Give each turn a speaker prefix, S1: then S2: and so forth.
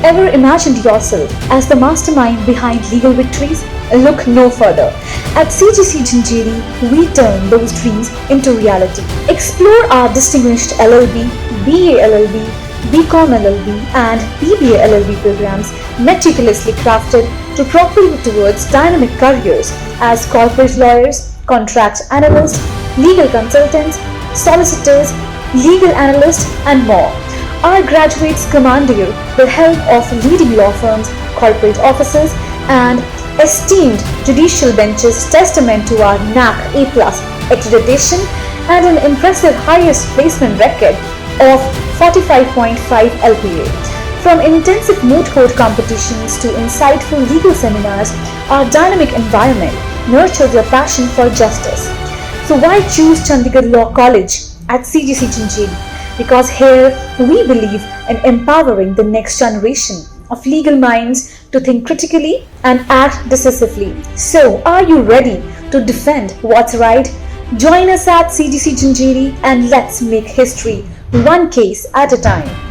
S1: Ever imagined yourself as the mastermind behind legal victories? Look no further. At CGC Jhanjeri, we turn those dreams into reality. Explore our distinguished LLB, BA LLB, BCom LLB and BBA LLB programs meticulously crafted to propel you towards dynamic careers as corporate lawyers, contract analysts, legal consultants, solicitors, legal analysts and more. Our graduates command you the help of leading law firms, corporate offices and esteemed judicial benches testament to our NAC A+ accreditation and an impressive highest placement record of 45.5 LPA. From intensive moot court competitions to insightful legal seminars, our dynamic environment nurtures your passion for justice. So why choose Chandigarh Law College at CGC Jhanjeri? Because here we believe in empowering the next generation of legal minds to think critically and act decisively. So, are you ready to defend what's right? Join us at CGC Jhanjeri and let's make history one case at a time.